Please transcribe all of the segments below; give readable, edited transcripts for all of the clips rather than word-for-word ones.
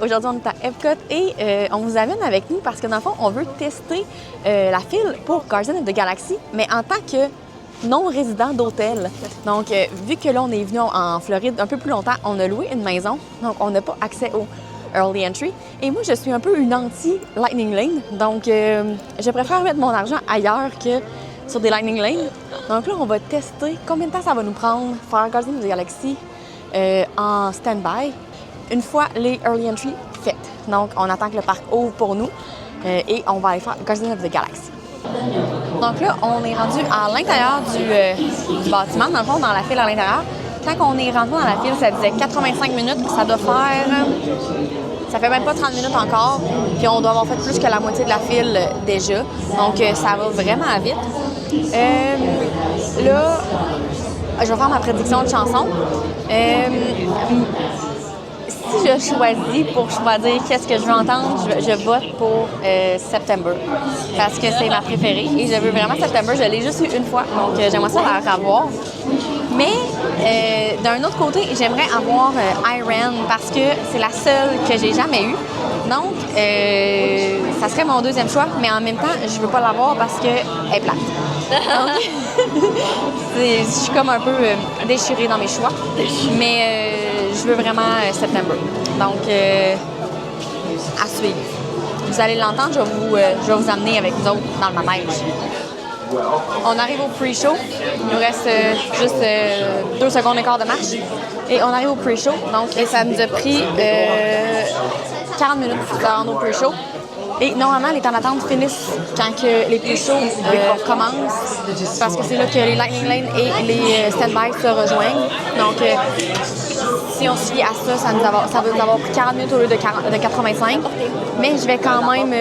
Aujourd'hui, on est à Epcot et on vous amène avec nous parce que dans le fond, on veut tester la file pour Guardians of the Galaxy, mais en tant que non-résident d'hôtel. Donc, vu que là, on est venu en Floride un peu plus longtemps, on a loué une maison, donc on n'a pas accès au Early Entry. Et moi, je suis un peu une anti-Lightning Lane, donc je préfère mettre mon argent ailleurs que sur des Lightning Lane. Donc là, on va tester combien de temps ça va nous prendre faire Guardians of the Galaxy en stand-by une fois les Early Entry faites. Donc, on attend que le parc ouvre pour nous et on va aller faire Guardians of the Galaxy. Donc là, on est rendu à l'intérieur du bâtiment, dans le fond, dans la file à l'intérieur. Quand on est rentré dans la file, ça disait 85 minutes. Ça doit faire... Ça fait même pas 30 minutes encore. Puis on doit avoir fait plus que la moitié de la file déjà. Donc ça va vraiment vite. Là, je vais faire ma prédiction de chanson. Si je choisis pour choisir qu'est-ce que je veux entendre, je vote pour September. Parce que c'est ma préférée. Et je veux vraiment September. Je l'ai juste eu une fois. Donc j'aimerais ça la revoir. Mais d'un autre côté, j'aimerais avoir Iron parce que c'est la seule que j'ai jamais eue. Donc, ça serait mon deuxième choix, mais en même temps, je veux pas l'avoir parce qu'elle est plate. Donc, je suis comme un peu déchirée dans mes choix. Mais je veux vraiment September. Donc, à suivre. Vous allez l'entendre, je vais vous amener avec nous autres dans le manège. On arrive au pre-show. Il nous reste juste 2 secondes et quart de marche. Et on arrive au pre-show. Donc, ça nous a pris 40 minutes pour rendre au pre-show. Et normalement, les temps d'attente finissent quand que les pre-shows commencent. Parce que c'est là que les Lightning Lane et les stand-by se rejoignent. Donc, si on se fie à ça, ça va nous avoir pris 40 minutes au lieu de 85. Mais je vais quand même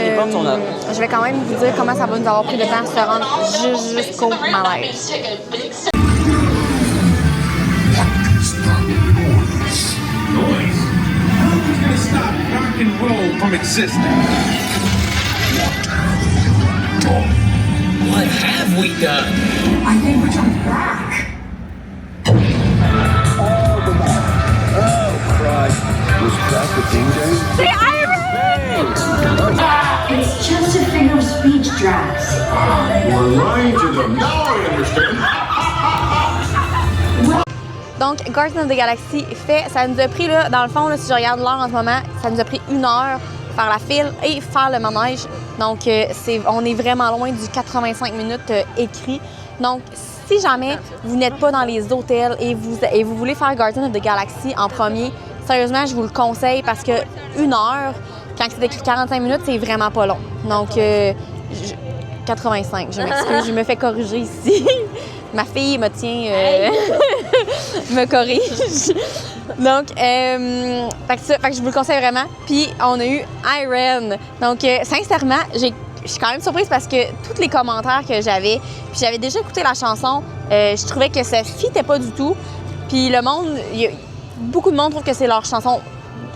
vous dire comment ça va nous avoir pris de temps à se rendre jusqu'au malaise. What have we done? I think we're coming back. Was that the Ding Dang? The Iron! It's just a figure of speech, Drax. We're lying to them. Now I understand. Donc, Guardians of the Galaxy fait, ça nous a pris, là, dans le fond, là, si je regarde l'heure en ce moment, ça nous a pris 1 heure faire la file et faire le manège. Donc, on est vraiment loin du 85 minutes écrit. Donc, si jamais vous n'êtes pas dans les hôtels et vous voulez faire Guardians of the Galaxy en premier, sérieusement, je vous le conseille parce que 1 heure, quand c'est écrit 45 minutes, c'est vraiment pas long. Donc, 85, je m'excuse, je me fais corriger ici. Ma fille me tient, me corrige. Donc, fait que je vous le conseille vraiment. Puis, on a eu Iron. Donc, sincèrement, je suis quand même surprise parce que tous les commentaires que j'avais, puis j'avais déjà écouté la chanson, je trouvais que ça fitait pas du tout. Puis le monde, beaucoup de monde trouve que c'est leur chanson,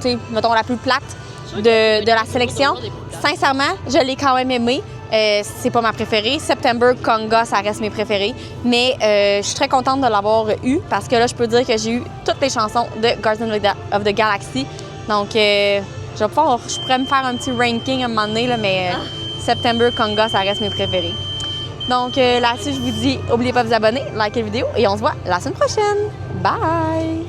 tu sais, mettons, la plus plate de la sélection. Sincèrement, je l'ai quand même aimée. C'est pas ma préférée. September, Conga, ça reste mes préférés. Mais je suis très contente de l'avoir eu parce que là, je peux dire que j'ai eu toutes les chansons de Guardians of the Galaxy. Donc, je pourrais me faire un petit ranking à un moment donné, là, mais September, Conga, ça reste mes préférés. Donc, là-dessus, je vous dis, n'oubliez pas de vous abonner, likez la vidéo et on se voit la semaine prochaine. Bye!